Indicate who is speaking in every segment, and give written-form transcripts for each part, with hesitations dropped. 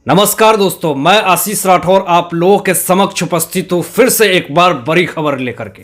Speaker 1: नमस्कार दोस्तों, मैं आशीष राठौर आप लोगों के समक्ष उपस्थित हूं फिर से एक बार बड़ी खबर लेकर के।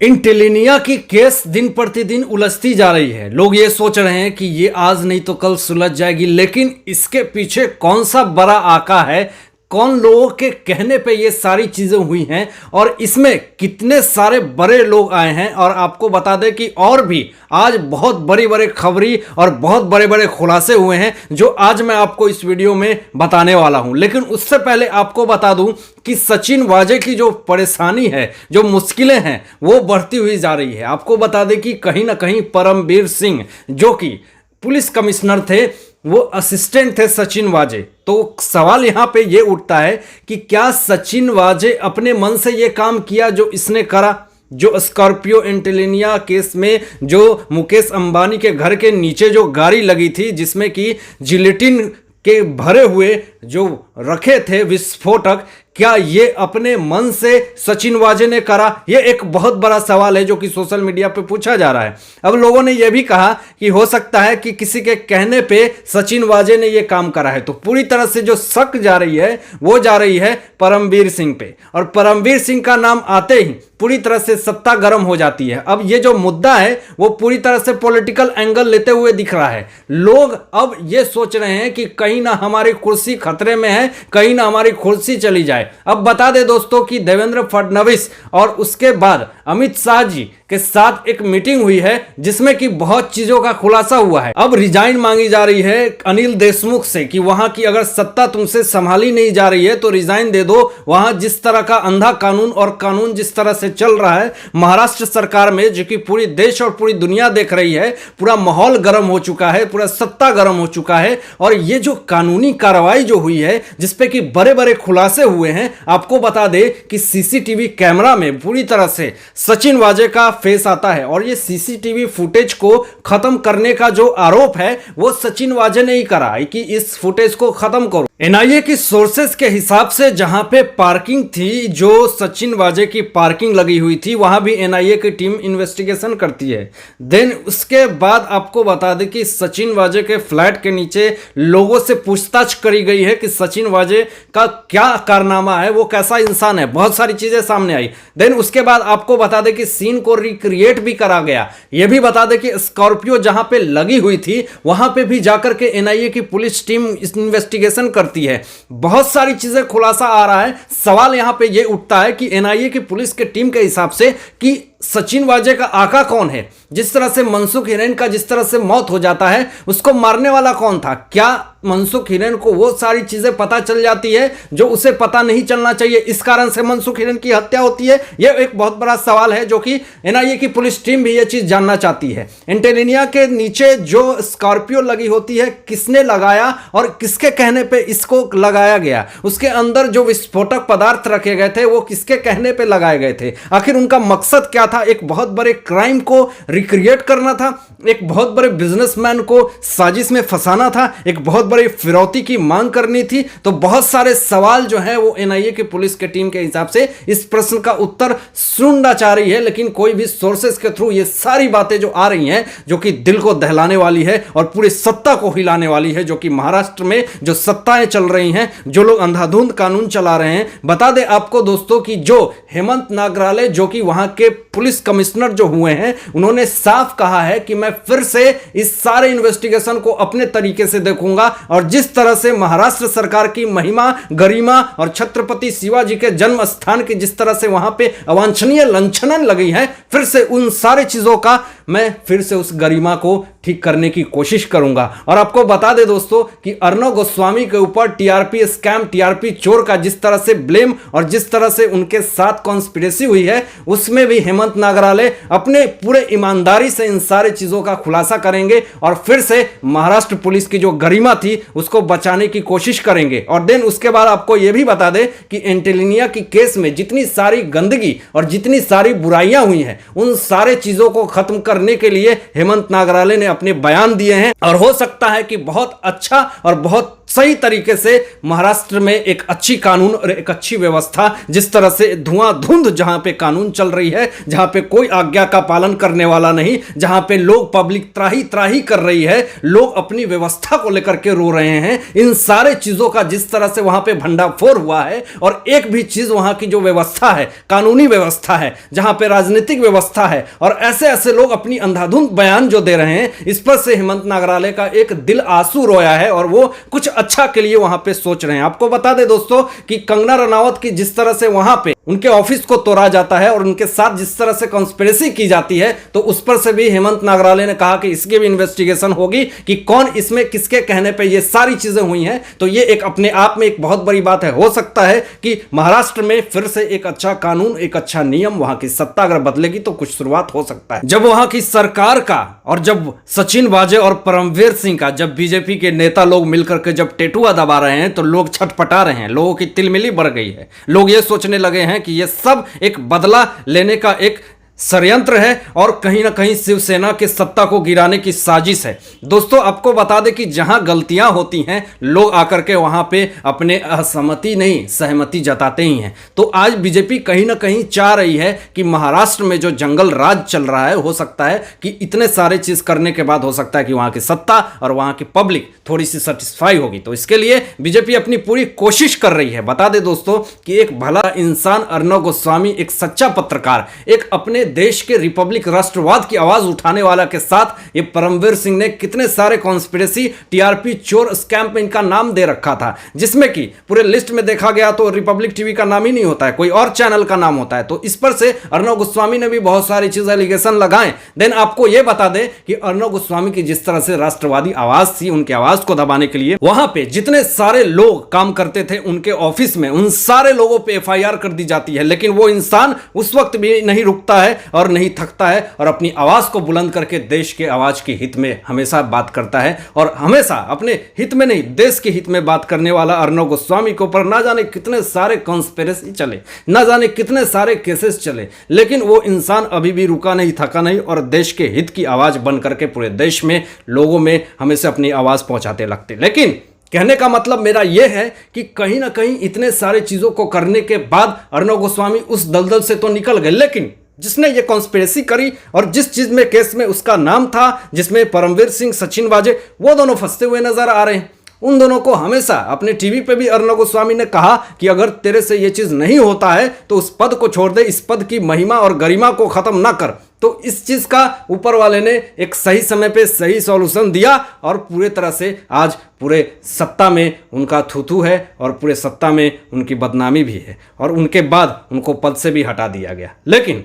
Speaker 1: इंटेलिनिया की केस दिन प्रतिदिन उलझती जा रही है। लोग ये सोच रहे हैं कि ये आज नहीं तो कल सुलझ जाएगी, लेकिन इसके पीछे कौन सा बड़ा आका है, कौन लोगों के कहने पे ये सारी चीजें हुई हैं और इसमें कितने सारे बड़े लोग आए हैं। और आपको बता दें कि और भी आज बहुत बड़ी बड़ी खबरी और बहुत बड़े बड़े खुलासे हुए हैं जो आज मैं आपको इस वीडियो में बताने वाला हूं। लेकिन उससे पहले आपको बता दूं कि सचिन वाजे की जो परेशानी है, जो मुश्किलें हैं, वो बढ़ती हुई जा रही है। आपको बता दें कि कहीं ना कहीं परमवीर सिंह जो कि पुलिस कमिश्नर थे, वो असिस्टेंट थे सचिन वाजे। तो सवाल यहां पे ये उठता है कि क्या सचिन वाजे अपने मन से ये काम किया जो इसने करा, जो स्कॉर्पियो इंटेलिनिया केस में जो मुकेश अंबानी के घर के नीचे जो गाड़ी लगी थी जिसमें कि जिलेटिन के भरे हुए जो रखे थे विस्फोटक, क्या ये अपने मन से सचिन वाजे ने करा? ये एक बहुत बड़ा सवाल है जो कि सोशल मीडिया पे पूछा जा रहा है। अब लोगों ने यह भी कहा कि हो सकता है कि किसी के कहने पे सचिन वाजे ने ये काम करा है। तो पूरी तरह से जो शक जा रही है वो जा रही है परमवीर सिंह पे, और परमवीर सिंह का नाम आते ही पूरी तरह से सत्ता गर्म हो जाती है। अब ये जो मुद्दा है वो पूरी तरह से पॉलिटिकल एंगल लेते हुए दिख रहा है। लोग अब ये सोच रहे हैं कि कहीं ना हमारी कुर्सी खतरे में है, कहीं ना हमारी कुर्सी चली जाए। अब बता दें दोस्तों कि देवेंद्र फडणवीस और उसके बाद अमित शाह जी के साथ एक मीटिंग हुई है जिसमें कि बहुत चीजों का खुलासा हुआ है। अब रिजाइन मांगी जा रही है अनिल देशमुख से कि वहां की अगर सत्ता तुमसे संभाली नहीं जा रही है तो रिजाइन दे दो। वहां जिस तरह का अंधा कानून और कानून जिस तरह से चल रहा है महाराष्ट्र सरकार में, जो कि पूरी देश और पूरी दुनिया देख रही है, पूरा माहौल गर्म हो चुका है, पूरा सत्ता गर्म हो चुका है। और ये जो कानूनी कार्रवाई जो हुई है जिसपे कि बड़े बड़े खुलासे हुए हैं, आपको बता दें कि सीसीटीवी कैमरा में पूरी तरह से सचिन वाजे का फेस आता है। और ये सीसीटीवी फुटेज को खत्म करने का जो आरोप है वो सचिन वाजे ने ही करा है कि इस फुटेज को खत्म करो। एनआईए की सोर्सेस के हिसाब से जहां पे पार्किंग थी, जो सचिन वाजे की पार्किंग लगी हुई थी, वहां भी एनआईए की टीम इन्वेस्टिगेशन करती है। देन उसके बाद आपको बता दें कि सचिन वाजे के फ्लैट के नीचे लोगों से पूछताछ करी गई है कि सचिन वाजे का क्या कारनामा है, वो कैसा इंसान है। बहुत सारी चीजें सामने आई। देन उसके बाद आपको बता दें कि सीन को रिक्रिएट भी करा गया। यह भी बता दें कि स्कॉर्पियो जहां पे लगी हुई थी वहां पे भी जाकर के एनआईए की पुलिस टीम इन्वेस्टिगेशन करती है। बहुत सारी चीजें खुलासा आ रहा है। सवाल यहां पे यह उठता है कि एनआईए की पुलिस के टीम के हिसाब से कि सचिन वाजे का आका कौन है। जिस तरह से मनसुख हिरेन का जिस तरह से मौत हो जाता है, उसको मारने वाला कौन था? क्या मनसुख हिरेन को वो सारी चीजें पता चल जाती है जो उसे पता नहीं चलना चाहिए, इस कारण से मनसुख हिरेन की हत्या होती है? यह एक बहुत बड़ा सवाल है जो कि एनआईए की पुलिस टीम भी यह चीज जानना चाहती है। इंटेलिनिया के नीचे जो स्कॉर्पियो लगी होती है, किसने लगाया और किसके कहने पे इसको लगाया गया? उसके अंदर जो विस्फोटक पदार्थ रखे गए थे वो किसके कहने पे लगाए गए थे? आखिर उनका मकसद क्या था? एक बहुत बड़े क्राइम को रिक्रिएट करना था, एक बहुत बड़े बिजनेसमैन को साजिश में फंसाना था, एक बहुत बड़ी फिरौती की मांग करनी थी। तो बहुत सारे सवाल जो हैं वो एनआईए की पुलिस के टीम के हिसाब से इस प्रश्न का उत्तर ढूंढना चाह रही है। लेकिन कोई भी सोर्सेस के थ्रू ये सारी बातें जो आ रही हैं, जो कि दिल को दहलाने वाली है और पूरी सत्ता को हिलाने वाली है, जो कि महाराष्ट्र में जो सत्ताएं चल रही हैं, जो लोग अंधाधुंध कानून चला रहे हैं। बता दें आपको दोस्तों कि जो हेमंत नागराले जो कि वहां के पुलिस कमिश्नर जो हुए हैं, उन्होंने साफ कहा है कि मैं फिर से इस सारे इन्वेस्टिगेशन को अपने तरीके से देखूंगा और जिस तरह से महाराष्ट्र सरकार की महिमा, गरिमा और छत्रपति शिवाजी के जन्म स्थान की जिस तरह से वहां पे अवांछनीय लांछनन लगी है, फिर से उन सारे चीजों का मैं फिर से उस गरिमा को ठीक करने की कोशिश करूंगा। और आपको बता दें दोस्तों कि अर्णव गोस्वामी के ऊपर टीआरपी स्कैम, टीआरपी चोर का जिस तरह से ब्लेम और जिस तरह से उनके साथ कॉन्स्पिरेसी हुई है, उसमें भी हेमंत नागराले अपने पूरे ईमानदारी से इन सारे चीजों का खुलासा करेंगे और फिर से महाराष्ट्र पुलिस की जो गरिमा थी उसको बचाने की कोशिश करेंगे। और देन उसके बाद आपको यह भी बता दें कि इंटेलिनिया की केस में जितनी सारी गंदगी और जितनी सारी बुराइयां हुई हैं, उन सारे चीजों को खत्म करने के लिए हेमंत नागराले ने अपने बयान दिए हैं। और हो सकता है कि बहुत अच्छा और बहुत सही तरीके से महाराष्ट्र में एक अच्छी कानून और एक अच्छी व्यवस्था, जिस तरह से धुआंधुंध जहां पे कानून चल रही है, जहां पे कोई आज्ञा का पालन करने वाला नहीं, जहां पे लोग पब्लिक त्राही त्राही कर रही है, लोग अपनी व्यवस्था को लेकर के रो रहे हैं, इन सारे चीजों का जिस तरह से वहां पे भंडाफोड़ हुआ है, और एक भी चीज वहां की जो व्यवस्था है, कानूनी व्यवस्था है, जहां पे राजनीतिक व्यवस्था है, और ऐसे ऐसे लोग अपनी अंधाधुंध बयान जो दे रहे हैं, इस पर से हेमंत नागराले का एक दिल आंसू रोया है और वो कुछ अच्छा के लिए वहां पे सोच रहे हैं। आपको बता दें दोस्तों कि कंगना रनावत की जिस तरह से वहां पे उनके ऑफिस को तोड़ा जाता है और उनके साथ जिस तरह से कॉन्स्पिरेसी की जाती है, तो उस पर से भी हेमंत नागराले ने कहा कि इसकी भी इन्वेस्टिगेशन होगी कि कौन इसमें किसके कहने पे ये सारी चीजें हुई हैं। तो ये एक अपने आप में एक बहुत बड़ी बात है। हो सकता है कि महाराष्ट्र में फिर से एक अच्छा कानून, एक अच्छा नियम, वहां की सत्ता अगर बदलेगी तो कुछ शुरुआत हो सकता है। जब वहां की सरकार का और जब सचिन वाजे और परमवीर सिंह का, जब बीजेपी के नेता लोग मिलकर के जब टेटुआ दबा रहे हैं, तो लोग छटपटा रहे हैं, लोगों की तिलमिली बढ़ गई है। लोग ये सोचने लगे हैं कि ये सब एक बदला लेने का एक षड्यंत्र है और कहीं ना कहीं शिवसेना के सत्ता को गिराने की साजिश है। दोस्तों आपको बता दें कि जहां गलतियां होती हैं, लोग आकर के वहां पे अपने असहमति नहीं सहमति जताते ही हैं। तो आज बीजेपी कहीं ना कहीं चाह रही है कि महाराष्ट्र में जो जंगल राज चल रहा है, हो सकता है कि इतने सारे चीज करने के बाद हो सकता है कि वहां की सत्ता और वहां की पब्लिक थोड़ी सी सेटिस्फाई होगी। तो इसके लिए बीजेपी अपनी पूरी कोशिश कर रही है। बता दें दोस्तों कि एक भला इंसान अर्णव गोस्वामी, एक सच्चा पत्रकार, एक अपने देश के रिपब्लिक राष्ट्रवाद की आवाज उठाने वाला के साथ ये परमवीर सिंह ने कितने सारे कॉन्स्पिरेसी, टीआरपी चोर स्कैम में इनका नाम दे रखा था, जिसमें कि पूरे लिस्ट में देखा गया तो रिपब्लिक टीवी का नाम ही नहीं होता है, कोई और चैनल का नाम होता है। तो इस पर से अर्णव गोस्वामी ने भी बहुत सारी चीज एलिगेशन लगाए। देन आपको यह बता दें कि अर्णव गोस्वामी की जिस तरह से राष्ट्रवादी आवाज थी, उनकी आवाज को दबाने के लिए वहां पे जितने सारे लोग काम करते थे उनके ऑफिस में, उन सारे लोगों पे एफआईआर कर दी जाती है। लेकिन वो इंसान उस वक्त भी नहीं रुकता है और नहीं थकता है और अपनी आवाज को बुलंद करके देश के आवाज के हित में हमेशा बात करता है, और हमेशा अपने हित में नहीं देश के हित में बात करने वाला अर्णव गोस्वामी के ऊपर ना जाने कितने सारे कॉन्स्पिरेसी चले, ना जाने कितने सारे केसेस चले, लेकिन वो इंसान अभी भी रुका नहीं, थका नहीं, और देश के हित की आवाज बन करके पूरे देश में लोगों में हमेशा अपनी आवाज पहुंचाते लगते। लेकिन कहने का मतलब मेरा यह है कि कहीं ना कहीं इतने सारे चीजों को करने के बाद अर्णव गोस्वामी उस दलदल से तो निकल गए, लेकिन जिसने ये कॉन्स्पिरेसी करी और जिस चीज में केस में उसका नाम था, जिसमें परमवीर सिंह, सचिन वाजे, वो दोनों फंसते हुए नजर आ रहे हैं। उन दोनों को हमेशा अपने टीवी पे भी अर्णव गोस्वामी ने कहा कि अगर तेरे से ये चीज नहीं होता है तो उस पद को छोड़ दे, इस पद की महिमा और गरिमा को खत्म ना कर। तो इस चीज का ऊपर वाले ने एक सही समय पे सही सॉल्यूशन दिया और पूरे तरह से आज पूरे सत्ता में उनका थूथू है और पूरे सत्ता में उनकी बदनामी भी है, और उनके बाद उनको पद से भी हटा दिया गया। लेकिन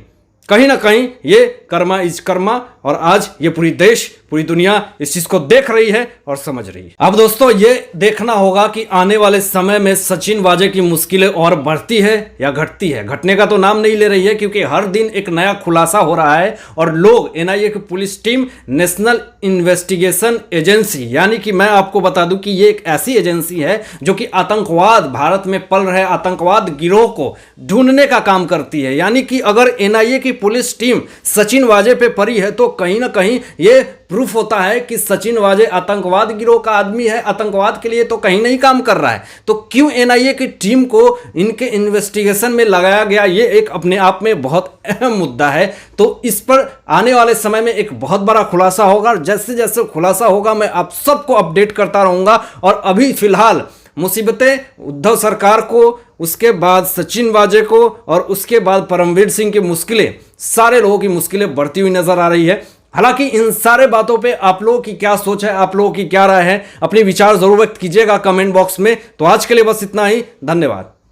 Speaker 1: कहीं ना कहीं ये कर्मा इज कर्मा, और आज ये पूरी देश, पूरी दुनिया इस चीज को देख रही है और समझ रही है। अब दोस्तों ये देखना होगा कि आने वाले समय में सचिन वाजे की मुश्किलें और बढ़ती है या घटती है। घटने का तो नाम नहीं ले रही है, क्योंकि हर दिन एक नया खुलासा हो रहा है और लोग, एनआईए की police team, national investigation agency, यानी कि मैं आपको बता दूं कि ये एक ऐसी एजेंसी है जो कि आतंकवाद, भारत में पल रहे आतंकवाद गिरोह को ढूंढने का काम करती है। यानी कि अगर एनआईए की पुलिस टीम सचिन वाजे पे पड़ी है तो कहीं ना कहीं ये प्रूफ होता है कि सचिन वाजे आतंकवाद गिरोह का आदमी है, आतंकवाद के लिए तो कहीं नहीं काम कर रहा है। तो क्यों एनआईए की टीम को इनके इन्वेस्टिगेशन में लगाया गया, ये एक अपने आप में बहुत अहम मुद्दा है। तो इस पर आने वाले समय में एक बहुत बड़ा खुलासा होगा, और जैसे जैसे खुलासा होगा मैं आप सबको अपडेट करता रहूंगा। और अभी फिलहाल मुसीबतें उद्धव सरकार को, उसके बाद सचिन वाजे को, और उसके बाद परमवीर सिंह की मुश्किलें, सारे लोगों की मुश्किलें बढ़ती हुई नजर आ रही है। हालांकि इन सारे बातों पे आप लोगों की क्या सोच है, आप लोगों की क्या राय है, अपनी विचार जरूर व्यक्त कीजिएगा कमेंट बॉक्स में। तो आज के लिए बस इतना ही, धन्यवाद।